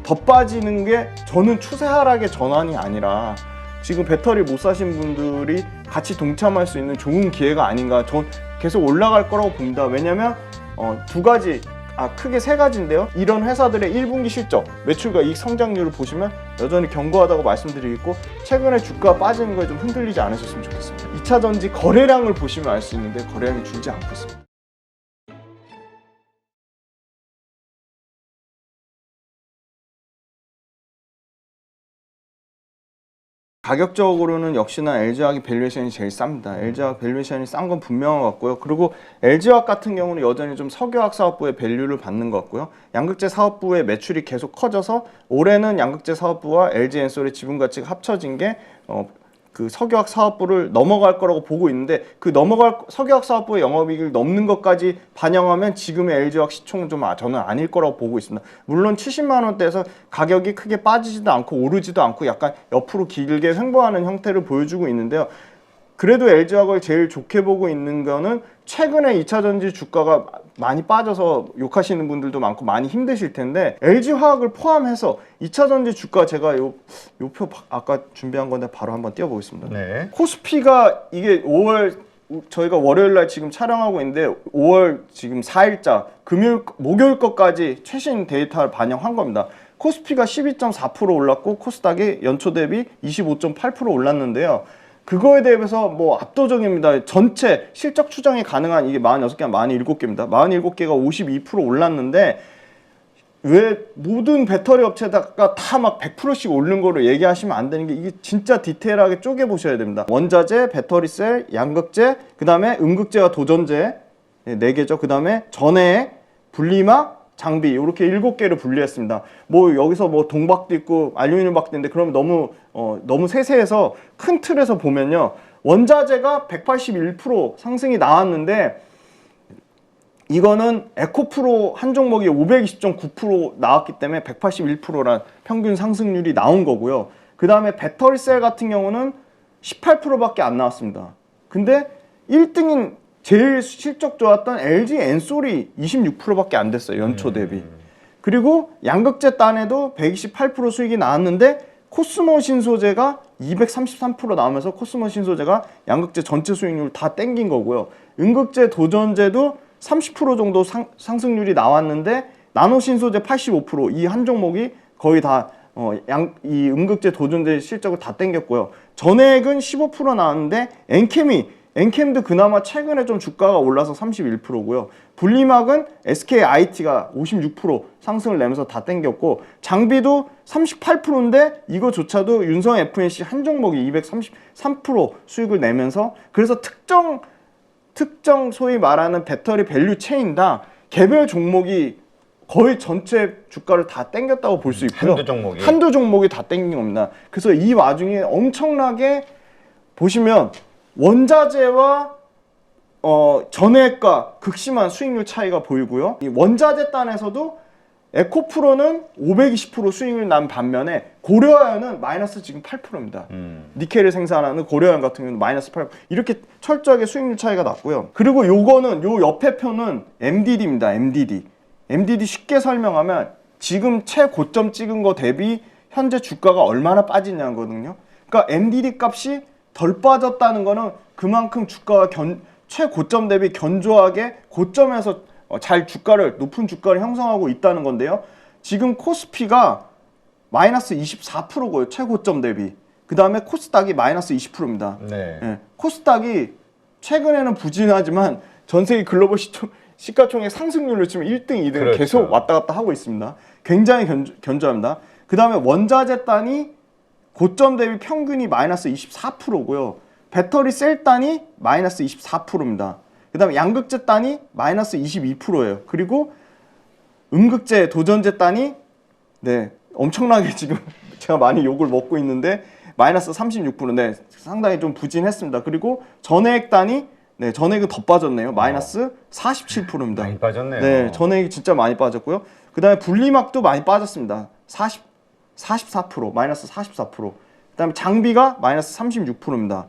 더 빠지는 게 저는 추세 하락의 전환이 아니라 지금 배터리 못 사신 분들이 같이 동참할 수 있는 좋은 기회가 아닌가. 전 계속 올라갈 거라고 봅니다. 왜냐면 두 가지, 크게 세 가지인데요. 이런 회사들의 1분기 실적, 매출과 이익 성장률을 보시면 여전히 견고하다고 말씀드리겠고, 최근에 주가 빠지는 거에 좀 흔들리지 않으셨으면 좋겠습니다. 2차전지 거래량을 보시면 알 수 있는데 거래량이 줄지 않고 있습니다. 가격적으로는 역시나 LG화학이 밸류에이션이 제일 쌉니다. LG화학 밸류에이션이 싼 건 분명한 것 같고요. 그리고 LG화학 같은 경우는 여전히 좀 석유화학 사업부의 밸류를 받는 것 같고요. 양극재 사업부의 매출이 계속 커져서 올해는 양극재 사업부와 LG엔솔의 지분 가치가 합쳐진 게 그 석유화학 사업부를 넘어갈 거라고 보고 있는데, 그 넘어갈 석유화학 사업부의 영업이익을 넘는 것까지 반영하면 지금의 LG화학 시총은 좀 저는 아닐 거라고 보고 있습니다. 물론 70만 원대에서 가격이 크게 빠지지도 않고 오르지도 않고 약간 옆으로 길게 횡보하는 형태를 보여주고 있는데요. 그래도 LG화학을 제일 좋게 보고 있는 거는 최근에 2차전지 주가가 많이 빠져서 욕하시는 분들도 많고 많이 힘드실 텐데, LG화학을 포함해서 2차전지 주가, 제가 요 표 아까 준비한 건데 바로 한번 띄워보겠습니다. 네. 코스피가 이게 5월, 저희가 월요일날 지금 촬영하고 있는데 5월 지금 4일자 목요일 것까지 최신 데이터를 반영한 겁니다. 코스피가 12.4% 올랐고 코스닥이 연초 대비 25.8% 올랐는데요. 그거에 대해서 뭐 압도적입니다. 전체 실적 추정이 가능한 이게 46개가 47개입니다. 47개가 52% 올랐는데, 왜 모든 배터리 업체다가 다 막 100%씩 오른 거로 얘기하시면 안 되는 게, 이게 진짜 디테일하게 쪼개 보셔야 됩니다. 원자재, 배터리셀, 양극재, 그 다음에 음극재와 도전재 4개죠. 그 다음에 전해액, 분리막, 장비, 이렇게 7개를 분리했습니다. 뭐 여기서 뭐 동박도 있고 알루미늄 박도 있는데 그러면 너무 세세해서 큰 틀에서 보면요, 원자재가 181% 상승이 나왔는데, 이거는 에코프로 한 종목이 520.9% 나왔기 때문에 181%란 평균 상승률이 나온 거고요. 그 다음에 배터리셀 같은 경우는 18%밖에 안 나왔습니다. 근데 1등인 제일 실적 좋았던 LG엔솔이 26%밖에 안 됐어요, 연초 대비. 그리고 양극재 딴에도 128% 수익이 나왔는데, 코스모 신소재가 233% 나오면서 코스모 신소재가 양극재 전체 수익률을 다 땡긴 거고요. 음극재, 도전재도 30% 정도 상승률이 나왔는데, 나노 신소재 85%, 이 한 종목이 거의 다 이 음극재, 도전재 실적을 다 땡겼고요. 전해액은 15% 나왔는데, 엔캠도 그나마 최근에 좀 주가가 올라서 31%고요. 분리막은 SKIT가 56% 상승을 내면서 다 땡겼고, 장비도 38%인데 이거조차도 윤성 FNC 한 종목이 233% 수익을 내면서, 그래서 특정 소위 말하는 배터리 밸류 체인당 개별 종목이 거의 전체 주가를 다 땡겼다고 볼 수 있고요. 한두 종목이 다 땡긴 겁니다. 그래서 이 와중에 엄청나게 보시면 원자재와 전해액과 극심한 수익률 차이가 보이고요. 이 원자재 단에서도 에코프로는 520% 수익을 난 반면에 고려아연은 마이너스 지금 8%입니다. 니켈을 생산하는 고려아연 같은 경우는 마이너스 8%. 이렇게 철저하게 수익률 차이가 났고요. 그리고 요거는 요 옆에 표는 MDD입니다. MDD 쉽게 설명하면 지금 최고점 찍은 거 대비 현재 주가가 얼마나 빠지냐는 거거든요. 그러니까 MDD 값이 덜 빠졌다는 거는 그만큼 주가가 최고점 대비 견조하게 고점에서 잘 높은 주가를 형성하고 있다는 건데요. 지금 코스피가 마이너스 24%고요. 최고점 대비. 그 다음에 코스닥이 마이너스 20%입니다. 네. 네. 코스닥이 최근에는 부진하지만 전 세계 글로벌 시가총액 상승률로 치면 1등, 2등 그렇죠. 계속 왔다 갔다 하고 있습니다. 굉장히 견조합니다. 그 다음에 원자재 단이 고점 대비 평균이 마이너스 24%고요. 배터리 셀 단이 마이너스 24%입니다. 그 다음에 양극재 단이 마이너스 22%예요. 그리고 음극재, 도전재 단이 엄청나게 지금 제가 많이 욕을 먹고 있는데 마이너스 36%. 네, 상당히 좀 부진했습니다. 그리고 전해액 단이 전해액은 더 빠졌네요. 마이너스 47%입니다. 많이 빠졌네요. 네, 전해액이 진짜 많이 빠졌고요. 그 다음에 분리막도 많이 빠졌습니다. 44%, 마이너스 44%. 그 다음에 장비가 마이너스 36%입니다.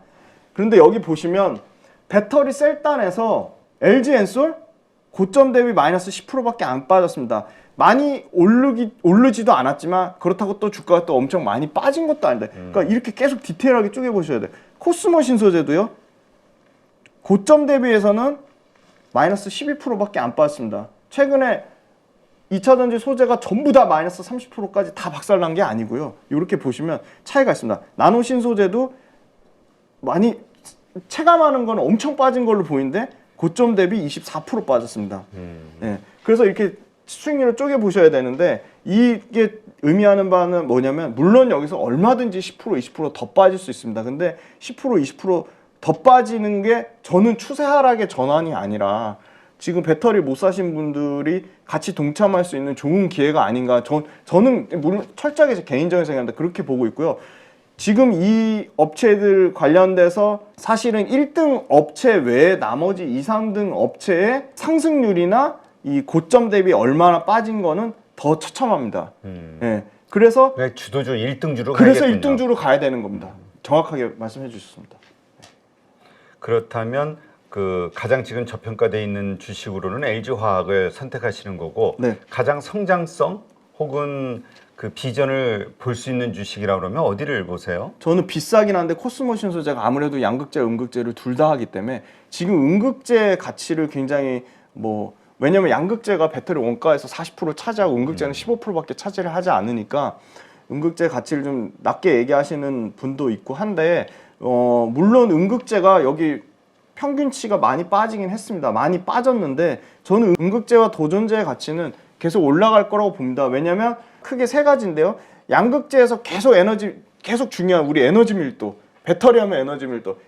그런데 여기 보시면 배터리 셀단에서 LG엔솔 고점 대비 마이너스 10%밖에 안 빠졌습니다. 많이 오르지도 않았지만 그렇다고 또 주가가 또 엄청 많이 빠진 것도 아니다. 그러니까 이렇게 계속 디테일하게 쪼개보셔야 돼요. 코스모 신소재도요. 고점 대비해서는 마이너스 12%밖에 안 빠졌습니다. 최근에 2차전지 소재가 전부 다 마이너스 30%까지 다 박살난 게 아니고요. 이렇게 보시면 차이가 있습니다. 나노 신소재도 많이 체감하는 건 엄청 빠진 걸로 보이는데 고점 대비 24% 빠졌습니다. 네. 그래서 이렇게 수익률을 쪼개 보셔야 되는데 이게 의미하는 바는 뭐냐면 물론 여기서 얼마든지 10% 20%더 빠질 수 있습니다. 근데 10% 20%더 빠지는 게 저는 추세 하락의 전환이 아니라 지금 배터리 못 사신 분들이 같이 동참할 수 있는 좋은 기회가 아닌가. 저는 물론 철저하게 제 개인적인 생각인데 그렇게 보고 있고요. 지금 이 업체들 관련돼서 사실은 1등 업체 외에 나머지 2, 3등 업체의 상승률이나 이 고점 대비 얼마나 빠진 거는 더 처참합니다. 예. 그래서 주도주 1등주로 그래서 가야겠군요. 1등주로 가야 되는 겁니다. 정확하게 말씀해 주셨습니다. 그렇다면 그 가장 지금 저평가되어 있는 주식으로는 LG화학을 선택하시는 거고 네. 가장 성장성 혹은 그 비전을 볼 수 있는 주식이라 그러면 어디를 보세요? 저는 비싸긴 한데 코스모 신소재가 아무래도 양극재, 음극재를 둘 다 하기 때문에 지금 음극재 가치를 굉장히 왜냐면 양극재가 배터리 원가에서 40% 차지하고 음극재는 15%밖에 차지를 하지 않으니까 음극재 가치를 좀 낮게 얘기하시는 분도 있고 한데 물론 음극재가 여기 평균치가 많이 빠지긴 했습니다. 많이 빠졌는데 저는 음극재와 도전재의 가치는 계속 올라갈 거라고 봅니다. 왜냐면 크게 세 가지인데요. 양극재에서 계속 중요한 우리 에너지 밀도, 배터리 하면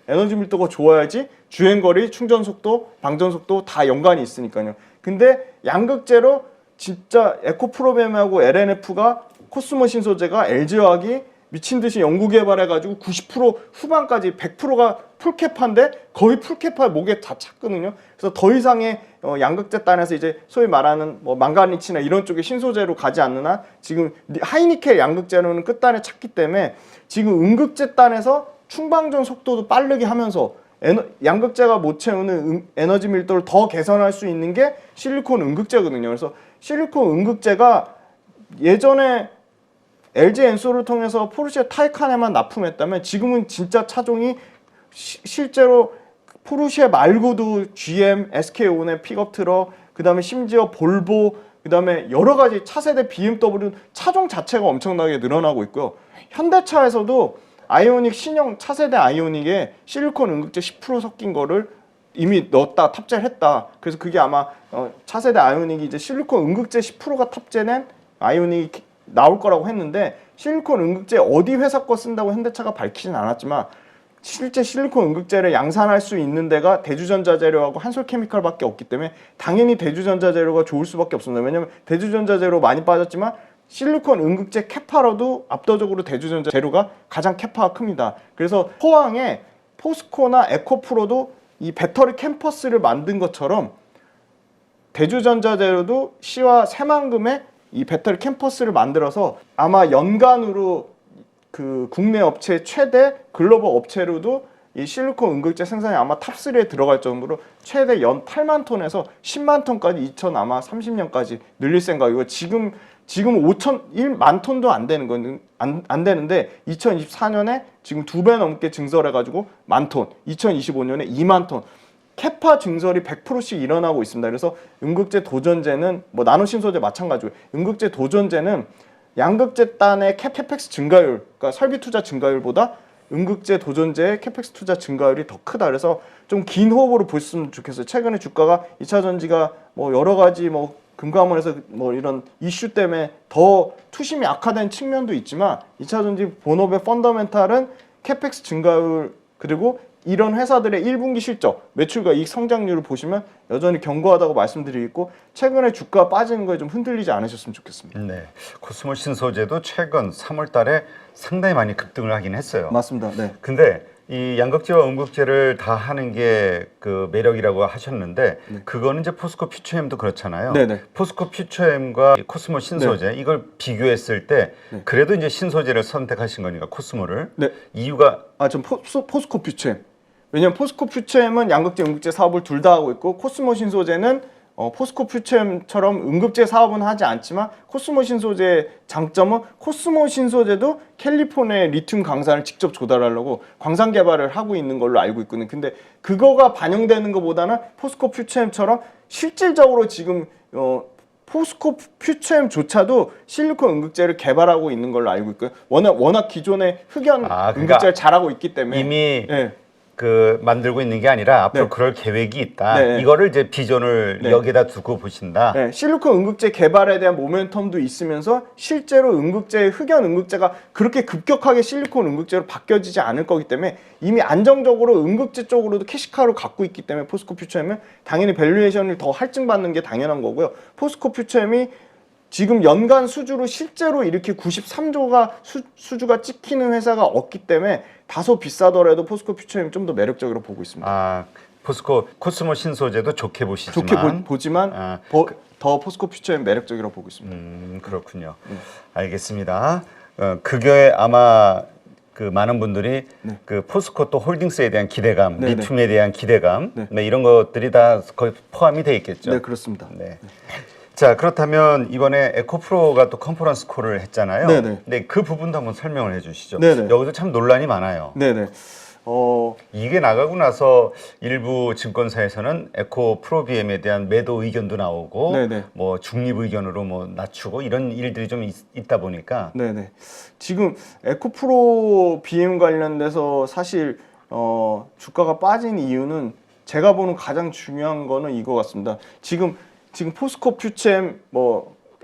에너지 밀도가 좋아야지 주행거리, 충전속도, 방전속도 다 연관이 있으니까요. 근데 양극재로 진짜 에코프로비엠하고 LNF가 코스모 신소재가 LG화학이 미친 듯이 연구 개발해가지고 90% 후반까지 100%가 풀캐파인데 거의 풀캐파 목에 다 찼거든요. 그래서 더 이상의 양극재 단에서 이제 소위 말하는 망가니치나 이런 쪽의 신소재로 가지 않는 한 지금 하이니켈 양극재로는 끝단에 찼기 때문에 지금 음극재 단에서 충방전 속도도 빠르게 하면서 양극재가 못 채우는 에너지 밀도를 더 개선할 수 있는 게 실리콘 음극재거든요. 그래서 실리콘 음극재가 예전에 LG 엔소를 통해서 포르쉐 타이칸에만 납품했다면 지금은 진짜 차종이 실제로 포르쉐 말고도 GM, SK 온의 픽업 트럭, 그 다음에 심지어 볼보, 그 다음에 여러 가지 차세대 BMW 차종 자체가 엄청나게 늘어나고 있고요. 현대차에서도 아이오닉 신형 차세대 아이오닉에 실리콘 음극재 10% 섞인 거를 이미 넣었다, 탑재를 했다. 그래서 그게 아마 차세대 아이오닉이 이제 실리콘 음극재 10%가 탑재된 아이오닉이 나올 거라고 했는데 실리콘 음극재 어디 회사 거 쓴다고 현대차가 밝히진 않았지만 실제 실리콘 음극재를 양산할 수 있는 데가 대주전자재료하고 한솔케미칼밖에 없기 때문에 당연히 대주전자재료가 좋을 수밖에 없습니다. 왜냐하면 대주전자재료 많이 빠졌지만 실리콘 음극재 캐파로도 압도적으로 대주전자재료가 가장 캐파가 큽니다. 그래서 포항에 포스코나 에코프로도 이 배터리 캠퍼스를 만든 것처럼 대주전자재료도 시와 새만금의 이 배터리 캠퍼스를 만들어서 아마 연간으로 그 국내 업체 최대 글로벌 업체로도 이 실리콘 음극재 생산이 아마 탑3에 들어갈 정도로 최대 연 8만 톤에서 10만 톤까지 아마 30년까지 늘릴 생각이고 지금 1만 톤도 안 되는 건 안 되는데 2024년에 지금 2배 넘게 증설해가지고 10,000톤, 2025년에 2만 톤. 캐파 증설이 100%씩 일어나고 있습니다. 그래서 음극재 도전재는 나노신소재 마찬가지고 음극재 도전재는 양극재 단의 캐펙스 증가율, 그러니까 설비 투자 증가율보다 음극재 도전재의 캐펙스 투자 증가율이 더 크다. 그래서 좀 긴 호흡으로 보셨으면 좋겠어요. 최근에 주가가 2차 전지가 여러 가지 금감원에서 이런 이슈 때문에 더 투심이 악화된 측면도 있지만 2차 전지 본업의 펀더멘탈은 캐펙스 증가율 그리고 이런 회사들의 1분기 실적, 매출과 이익 성장률을 보시면 여전히 견고하다고 말씀드리고 최근에 주가 빠지는 거에 좀 흔들리지 않으셨으면 좋겠습니다. 네, 코스모 신소재도 최근 3월 달에 상당히 많이 급등을 하긴 했어요. 맞습니다. 네. 근데 이 양극재와 음극재를 다 하는 게 그 매력이라고 하셨는데 네. 그거는 이제 포스코 퓨처엠도 그렇잖아요. 네네. 포스코 퓨처엠과 코스모 신소재 이걸 비교했을 때 그래도 이제 신소재를 선택하신 거니까 코스모를. 네. 이유가 전 포스코 퓨처엠. 왜냐면 포스코 퓨처엠은 양극재, 음극재 사업을 둘 다 하고 있고 코스모 신소재는 포스코 퓨처엠처럼 응급제 사업은 하지 않지만 코스모 신소재의 장점은 코스모 신소재도 캘리포니아의 리튬 광산을 직접 조달하려고 광산 개발을 하고 있는 걸로 알고 있거든요. 근데 그거가 반영되는 것보다는 포스코 퓨처엠처럼 실질적으로 지금 포스코 퓨처엠조차도 실리콘 응급제를 개발하고 있는 걸로 알고 있고요. 워낙 기존의 흑연 그러니까 응급제를 잘하고 있기 때문에 이미 네. 그 만들고 있는 게 아니라 앞으로 네. 그럴 계획이 있다. 네. 이거를 이제 비전을 네. 여기다 두고 보신다. 네, 실리콘 응급제 개발에 대한 모멘텀도 있으면서 실제로 흑연 응급제가 그렇게 급격하게 실리콘 응급제로 바뀌어지지 않을 거기 때문에 이미 안정적으로 응급제 쪽으로도 캐시카우를 갖고 있기 때문에 포스코 퓨처엠은 당연히 밸류에이션을 더 할증받는 게 당연한 거고요. 포스코 퓨처엠이 지금 연간 수주로 실제로 이렇게 93조가 수주가 찍히는 회사가 없기 때문에 다소 비싸더라도 포스코 퓨처엠이 좀 더 매력적으로 보고 있습니다. 포스코 코스모 신소재도 좋게 보시지만 좋게 보지만 더 포스코 퓨처엠 매력적이라고 보고 있습니다. 그렇군요. 알겠습니다. 그게 아마 그 많은 분들이 그 포스코 또 홀딩스에 대한 기대감, 네네. 리튬에 대한 기대감, 네. 이런 것들이 다 거의 포함이 돼 있겠죠. 네, 그렇습니다. 네. 자, 그렇다면 이번에 에코프로가 또 컨퍼런스 콜을 했잖아요. 네네. 네, 그 부분도 한번 설명을 해주시죠. 네네. 여기서 참 논란이 많아요. 네네. 이게 나가고 나서 일부 증권사에서는 에코프로비엠에 대한 매도 의견도 나오고, 네네. 뭐 중립 의견으로 뭐 낮추고 이런 일들이 좀 있다 보니까. 네네. 지금 에코프로 BM 관련돼서 사실 주가가 빠진 이유는 제가 보는 가장 중요한 거는 이거 같습니다. 지금 포스코 퓨처엠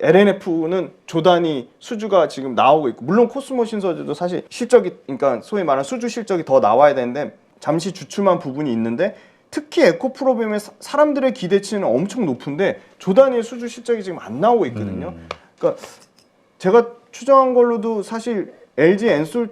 LNF는 조단위 수주가 지금 나오고 있고, 물론 코스모 신소재도 사실 실적이, 그러니까 소위 말하는 수주 실적이 더 나와야 되는데 잠시 주춤한 부분이 있는데, 특히 에코프로비엠의 사람들의 기대치는 엄청 높은데 조단위의 수주 실적이 지금 안 나오고 있거든요. 그러니까 제가 추정한 걸로도 사실 LG 엔솔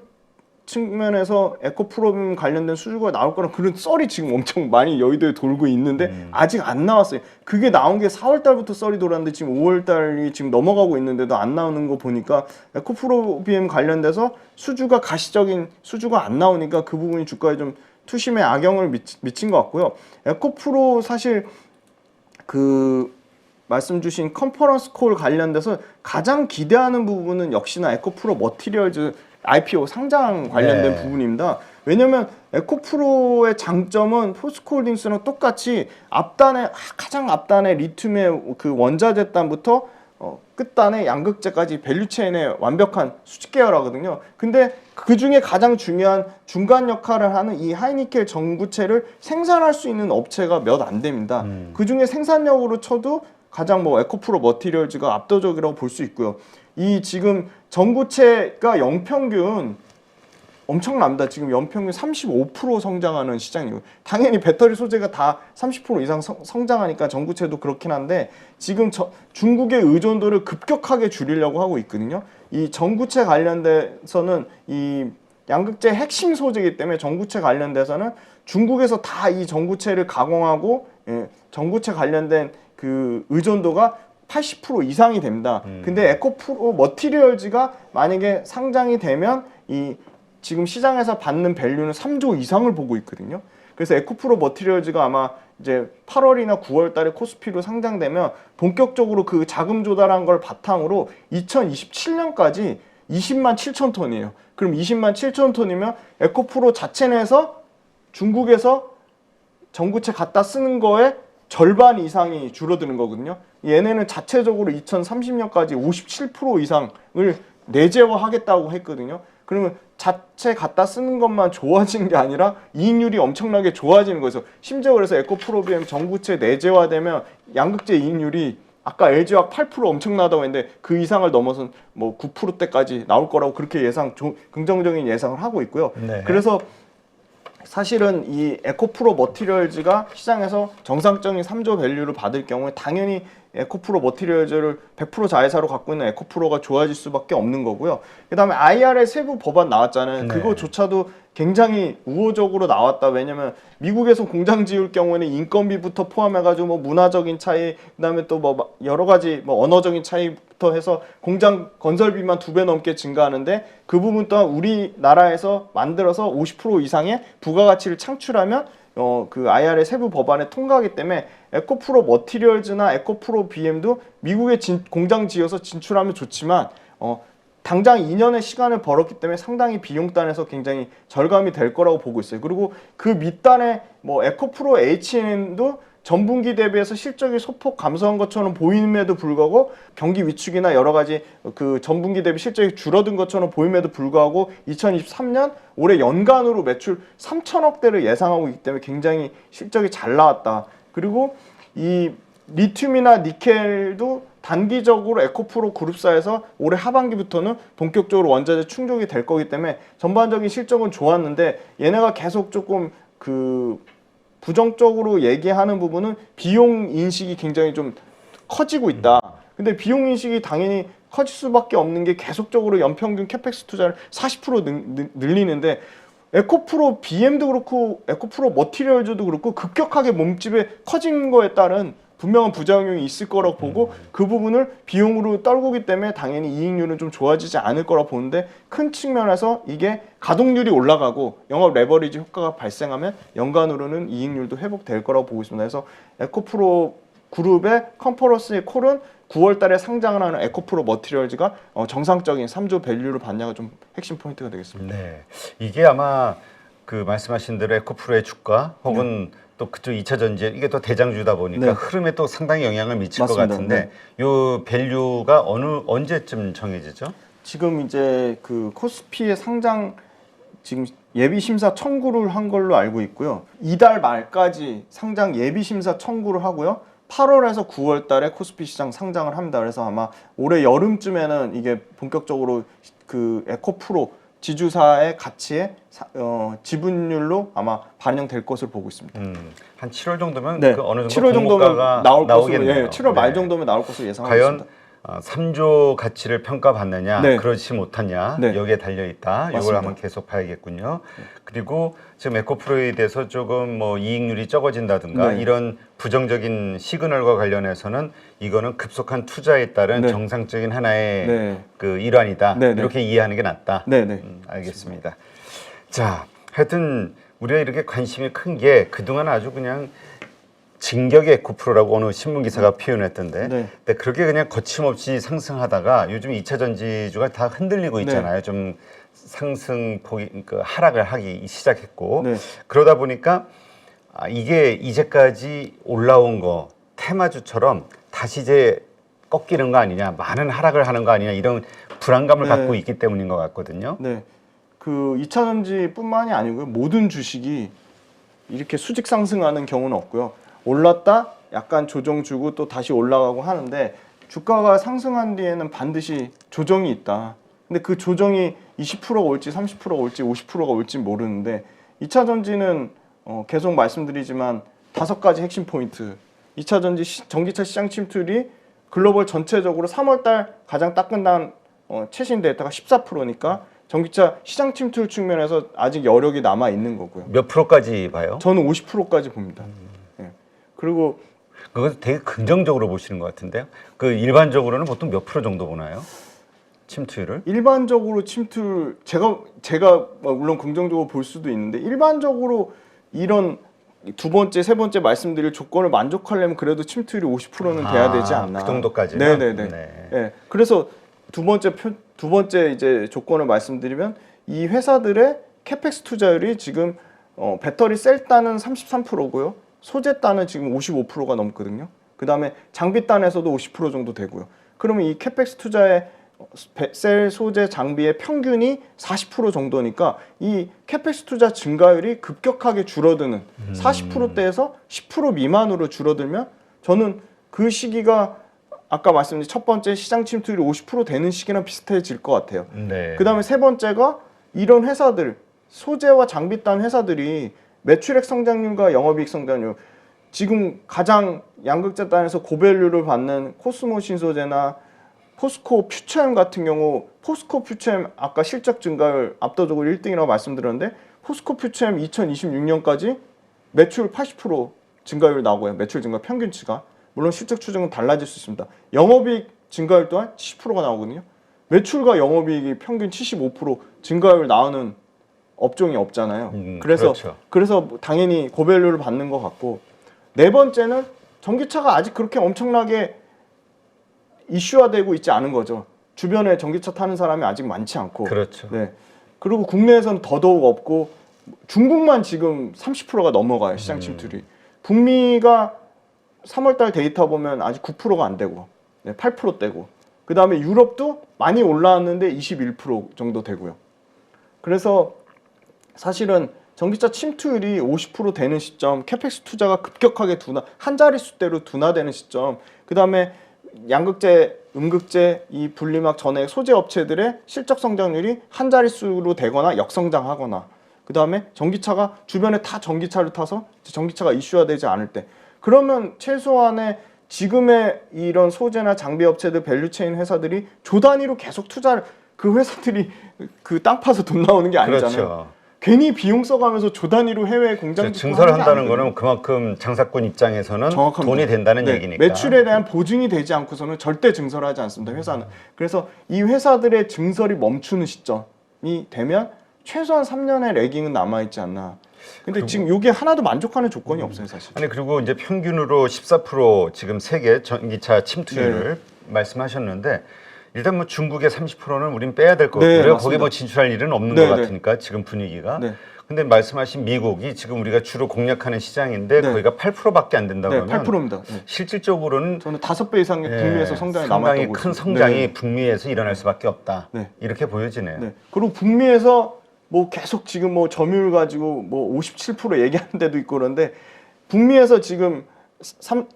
측면에서 에코프로비엠 관련된 수주가 나올 거란 그런 썰이 지금 엄청 많이 여의도에 돌고 있는데 아직 안 나왔어요. 그게 나온 게 4월 달부터 썰이 돌았는데 지금 5월 달이 지금 넘어가고 있는데도 안 나오는 거 보니까 에코프로비엠 관련돼서 수주가 가시적인 수주가 안 나오니까 그 부분이 주가에 좀 투심에 악영을 미친 것 같고요. 에코프로 사실 그 말씀 주신 컨퍼런스 콜 관련돼서 가장 기대하는 부분은 역시나 에코프로 머티리얼즈 IPO 상장 관련된 부분입니다. 왜냐면 에코프로의 장점은 포스코홀딩스랑 똑같이 가장 앞단에 리튬의 그 원자재단부터 끝단에 양극재까지 밸류체인의 완벽한 수직 계열하거든요. 근데 그 중에 가장 중요한 중간 역할을 하는 이 하이니켈 전구체를 생산할 수 있는 업체가 몇 안 됩니다. 그 중에 생산력으로 쳐도 가장 에코프로 머티리얼즈가 압도적이라고 볼 수 있고요. 이 지금 전구체가 연평균 엄청납니다. 지금 연평균 35% 성장하는 시장이고, 당연히 배터리 소재가 다 30% 이상 성장하니까 전구체도 그렇긴 한데, 지금 중국의 의존도를 급격하게 줄이려고 하고 있거든요. 이 전구체 관련돼서는 이 양극재 핵심 소재이기 때문에 전구체 관련돼서는 중국에서 다 이 전구체를 가공하고 전구체 관련된 그 의존도가 80% 이상이 됩니다. 근데 에코프로 머티리얼즈가 만약에 상장이 되면 이 지금 시장에서 받는 밸류는 3조 이상을 보고 있거든요. 그래서 에코프로 머티리얼즈가 아마 이제 8월이나 9월 달에 코스피로 상장되면 본격적으로 그 자금 조달한 걸 바탕으로 2027년까지 20만 7천 톤이에요. 그럼 20만 7천 톤이면 에코프로 자체 내에서 중국에서 전구체 갖다 쓰는 거에 절반 이상이 줄어드는 거거든요. 얘네는 자체적으로 2030년까지 57% 이상을 내재화하겠다고 했거든요. 그러면 자체 갖다 쓰는 것만 좋아지는 게 아니라 이익률이 엄청나게 좋아지는 거죠. 심지어 그래서 에코프로비엠 전구체 내재화되면 양극재 이익률이 아까 LG화학 8% 엄청나다고 했는데 그 이상을 넘어선 9%대까지 나올 거라고 그렇게 긍정적인 예상을 하고 있고요. 네. 그래서 사실은 이 에코프로 머티리얼즈가 시장에서 정상적인 3조 밸류를 받을 경우에 당연히 에코프로 머티리얼즈를 100% 자회사로 갖고 있는 에코프로가 좋아질 수밖에 없는 거고요. 그 다음에 IRA 세부 법안 나왔잖아요. 네. 그거조차도 굉장히 우호적으로 나왔다. 왜냐면 미국에서 공장 지을 경우에는 인건비부터 포함해가지고 문화적인 차이, 그 다음에 또 여러 가지 언어적인 차이부터 해서 공장 건설비만 2배 넘게 증가하는데, 그 부분 또한 우리나라에서 만들어서 50% 이상의 부가가치를 창출하면 그 IRA 세부 법안에 통과하기 때문에 에코프로 머티리얼즈나 에코프로 BM도 미국에 공장 지어서 진출하면 좋지만 당장 2년의 시간을 벌었기 때문에 상당히 비용단에서 굉장히 절감이 될 거라고 보고 있어요. 그리고 그 밑단에 뭐 에코프로 H&N도 전분기 대비해서 실적이 소폭 감소한 것처럼 보임에도 불구하고 경기 위축이나 여러 가지 그 전분기 대비 실적이 줄어든 것처럼 보임에도 불구하고 2023년 올해 연간으로 매출 3천억대를 예상하고 있기 때문에 굉장히 실적이 잘 나왔다. 그리고 이 리튬이나 니켈도 단기적으로 에코프로 그룹사에서 올해 하반기부터는 본격적으로 원자재 충족이 될 거기 때문에 전반적인 실적은 좋았는데 얘네가 계속 조금 부정적으로 얘기하는 부분은 비용 인식이 굉장히 좀 커지고 있다. 근데 비용 인식이 당연히 커질 수밖에 없는 게 계속적으로 연평균 캐펙스 투자를 40% 늘리는데 에코프로 BM도 그렇고 에코프로 머티리얼즈도 그렇고 급격하게 몸집이 커진 거에 따른 분명한 부작용이 있을 거라고 보고 그 부분을 비용으로 떨구기 때문에 당연히 이익률은 좀 좋아지지 않을 거라고 보는데 큰 측면에서 이게 가동률이 올라가고 영업 레버리지 효과가 발생하면 연간으로는 이익률도 회복될 거라고 보고 있습니다. 그래서 에코프로 그룹의 컨퍼런스의 콜은 9월 달에 상장을 하는 에코프로 머티리얼즈가 정상적인 3조 밸류를 받냐가 좀 핵심 포인트가 되겠습니다. 네. 이게 아마 그 말씀하신 대로 에코프로의 주가 혹은 또 그쪽 2차 전지 이게 또 대장주다 보니까 흐름에 또 상당히 영향을 미칠 맞습니다. 것 같은데 요 밸류가 언제쯤 정해지죠? 지금 이제 그 코스피의 상장 지금 예비 심사 청구를 한 걸로 알고 있고요. 이달 말까지 상장 예비 심사 청구를 하고요. 8월에서 9월 달에 코스피 시장 상장을 합니다. 그래서 아마 올해 여름쯤에는 이게 본격적으로 그 에코프로 지주사의 가치에 지분율로 아마 반영될 것으로 보고 있습니다. 한 7월 정도면 네, 그 어느 정도 7월 정도면 나올 것으로, 나오겠네요. 7월 말 네. 정도면 나올 것으로 예상하고 과연 있습니다. 3조 가치를 평가받느냐, 네. 그렇지 못하냐, 네. 여기에 달려 있다. 이걸 맞습니다. 한번 계속 봐야겠군요. 그리고 지금 에코프로에 대해서 조금 뭐 이익률이 적어진다든가 네. 이런 부정적인 시그널과 관련해서는 이거는 급속한 투자에 따른 네. 정상적인 하나의 네. 그 일환이다. 네, 네. 이렇게 이해하는 게 낫다. 네, 네. 알겠습니다. 자, 하여튼 우리가 이렇게 관심이 큰 게 그동안 아주 그냥 진격의 에코프로라고 어느 신문 기사가 표현했던데, 네. 근데 그렇게 그냥 거침없이 상승하다가 요즘 2차 전지주가 다 흔들리고 있잖아요. 좀 상승폭이 하락을 하기 시작했고, 네. 그러다 보니까 이게 이제까지 올라온 거 테마주처럼 다시 이제 꺾이는 거 아니냐, 많은 하락을 하는 거 아니냐 이런 불안감을 네. 갖고 있기 때문인 것 같거든요. 네. 그 2차 전지뿐만이 아니고요. 모든 주식이 이렇게 수직 상승하는 경우는 없고요. 올랐다 약간 조정 주고 또 다시 올라가고 하는데 주가가 상승한 뒤에는 반드시 조정이 있다. 근데 그 조정이 20%가 올지 30%가 올지 50%가 올지 모르는데 2차 전지는 계속 말씀드리지만 5가지 핵심 포인트. 2차 전지 전기차 시장 침투율이 글로벌 전체적으로 3월 달 가장 따끈한 최신 데이터가 14%니까 전기차 시장 침투율 측면에서 아직 여력이 남아 있는 거고요. 몇 프로까지 봐요? 저는 50%까지 봅니다. 예. 그리고 그거 되게 긍정적으로 보시는 것 같은데요. 그 일반적으로는 보통 몇 프로 정도 보나요? 침투율을? 일반적으로 침투율 제가 물론 긍정적으로 볼 수도 있는데 일반적으로 이런 두 번째, 세 번째 말씀드릴 조건을 만족하려면 그래도 침투율이 50%는 돼야 되지 않나. 그 정도까지는? 네네네. 네. 예. 그래서 두 번째 이제 조건을 말씀드리면 이 회사들의 캐펙스 투자율이 지금 배터리 셀단은 33%고요. 소재단은 지금 55%가 넘거든요. 그 다음에 장비단에서도 50% 정도 되고요. 그러면 이 캐펙스 투자의 셀 소재 장비의 평균이 40% 정도니까 이 캐펙스 투자 증가율이 급격하게 줄어드는 40%대에서 10% 미만으로 줄어들면 저는 그 시기가 아까 말씀드린 첫 번째 시장 침투율이 50% 되는 시기랑 비슷해질 것 같아요. 네. 그 다음에 세 번째가 이런 회사들 소재와 장비단 회사들이 매출액 성장률과 영업이익 성장률 지금 가장 양극재단에서 고밸류를 받는 코스모 신소재나 포스코 퓨처엠 같은 경우 포스코 퓨처엠 아까 실적 증가율 압도적으로 1등이라고 말씀드렸는데 포스코 퓨처엠 2026년까지 매출 80% 증가율 나오고요. 매출 증가 평균치가 물론 실적 추정은 달라질 수 있습니다. 영업이익 증가율 또한 70%가 나오거든요. 매출과 영업이익이 평균 75% 증가율 나오는 업종이 없잖아요. 그래서 그렇죠. 그래서 당연히 고밸류를 받는 것 같고 네 번째는 전기차가 아직 그렇게 엄청나게 이슈화되고 있지 않은 거죠. 주변에 전기차 타는 사람이 아직 많지 않고. 그렇죠. 네. 그리고 국내에서는 더더욱 없고 중국만 지금 30%가 넘어가요. 시장 침투율이. 북미가 3월달 데이터 보면 아직 9%가 안 되고, 네, 8%대고. 그 다음에 유럽도 많이 올라왔는데 21% 정도 되고요. 그래서 사실은 전기차 침투율이 50% 되는 시점, 캐펙스 투자가 급격하게 한 자릿수대로 둔화되는 시점, 그 다음에 양극재, 음극재, 이 분리막 전액 소재 업체들의 실적 성장률이 한 자릿수로 되거나 역성장하거나, 그 다음에 전기차가 주변에 다 전기차를 타서 전기차가 이슈화되지 않을 때, 그러면 최소한의 지금의 이런 소재나 장비 업체들, 밸류체인 회사들이 조 단위로 계속 투자를, 그 회사들이 그 땅 파서 돈 나오는 게 아니잖아요. 그렇죠. 괜히 비용 써가면서 조 단위로 해외 공장 증설을 한다는 거는 그만큼 장사꾼 입장에서는 정확합니다. 돈이 된다는 네, 얘기니까. 매출에 대한 보증이 되지 않고서는 절대 증설하지 않습니다. 회사는. 그래서 이 회사들의 증설이 멈추는 시점이 되면 최소한 3년의 레깅은 남아있지 않나. 근데 지금 이게 하나도 만족하는 조건이 없어요, 사실. 아니 그리고 이제 평균으로 14% 지금 세계 전기차 침투율을 말씀하셨는데 일단 뭐 중국의 30%는 우린 빼야 될 것 네, 같고요. 맞습니다. 거기 뭐 진출할 일은 없는 네, 것 네. 같으니까 지금 분위기가. 네. 근데 말씀하신 미국이 지금 우리가 주로 공략하는 시장인데 네. 거기가 8%밖에 안 된다고 네, 하면 8%입니다. 네. 실질적으로는 저는 5배 이상의 북미에서 성장이 남았다고 상당히 큰 보고 있습니다. 성장이 네. 북미에서 일어날 수밖에 없다. 네. 이렇게 보여지네요. 네. 그리고 북미에서 뭐 계속 지금 뭐 점유율 가지고 뭐 57% 얘기하는 데도 있고 그런데 북미에서 지금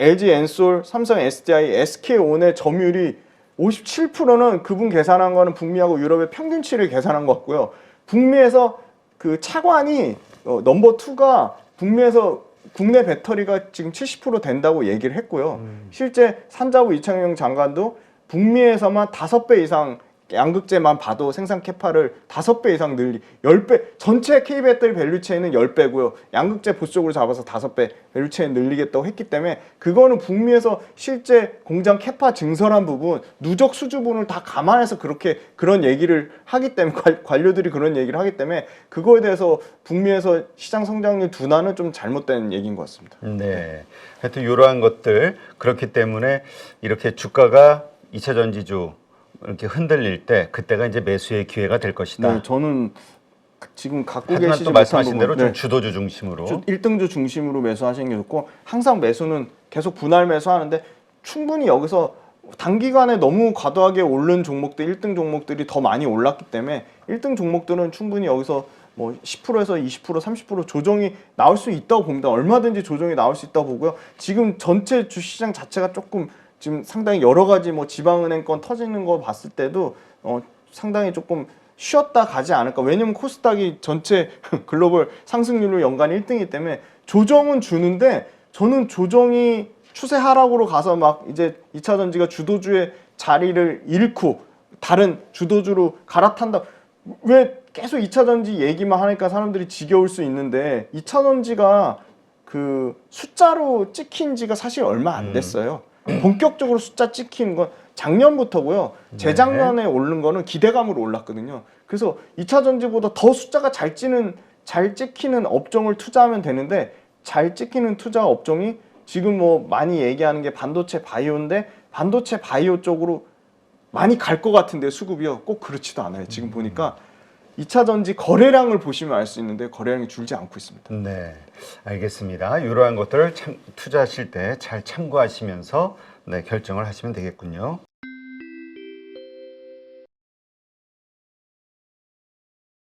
LG 엔솔, 삼성 SDI, SK온의 점유율이 57%는 그분 계산한 거는 북미하고 유럽의 평균치를 계산한 것 같고요. 북미에서 그 차관이 넘버 2가 북미에서 국내 배터리가 지금 70% 된다고 얘기를 했고요. 실제 산자부 이창용 장관도 북미에서만 5배 이상 양극재만 봐도 생산 캐파를 5배 이상 10배, 전체 K배터리 밸류체인은 10배고요. 양극재 보수적으로 잡아서 5배 밸류체인 늘리겠다고 했기 때문에 그거는 북미에서 실제 공장 캐파 증설한 부분, 누적 수주분을 다 감안해서 그런 얘기를 하기 때문에 관료들이 그런 얘기를 하기 때문에 그거에 대해서 북미에서 시장 성장률 둔화는 좀 잘못된 얘기인 것 같습니다. 네. 하여튼 이러한 것들 그렇기 때문에 이렇게 주가가 2차 전지주 이렇게 흔들릴 때 그때가 이제 매수의 기회가 될 것이다. 네, 저는 지금 갖고 하지만 계시지 또 못한 말씀하신 부분, 대로 좀 네. 주도주 중심으로 1등주 중심으로 매수하시는 게 좋고 항상 매수는 계속 분할 매수하는데 충분히 여기서 단기간에 너무 과도하게 오른 종목들 1등 종목들이 더 많이 올랐기 때문에 1등 종목들은 충분히 여기서 뭐 10%에서 20%, 30% 조정이 나올 수 있다고 봅니다. 얼마든지 조정이 나올 수 있다고 보고요. 지금 전체 주시장 자체가 조금 지금 상당히 여러 가지 뭐 지방은행 건 터지는 거 봤을 때도 상당히 조금 쉬었다 가지 않을까. 왜냐면 코스닥이 전체 글로벌 상승률로 연간 1등이기 때문에 조정은 주는데 저는 조정이 추세 하락으로 가서 막 이제 2차 전지가 주도주의 자리를 잃고 다른 주도주로 갈아탄다. 왜 계속 2차 전지 얘기만 하니까 사람들이 지겨울 수 있는데 2차 전지가 그 숫자로 찍힌 지가 사실 얼마 안 됐어요. 본격적으로 숫자 찍힌 건 작년부터고요. 재작년에 오른 거는 기대감으로 올랐거든요. 그래서 2차 전지보다 더 숫자가 잘 찍히는 업종을 투자하면 되는데 잘 찍히는 투자 업종이 지금 뭐 많이 얘기하는 게 반도체 바이오인데 반도체 바이오 쪽으로 많이 갈 것 같은데 수급이요. 꼭 그렇지도 않아요. 지금 보니까 2차 전지 거래량을 보시면 알 수 있는데 거래량이 줄지 않고 있습니다. 네, 알겠습니다. 이러한 것들을 투자하실 때 잘 참고하시면서 결정을 하시면 되겠군요.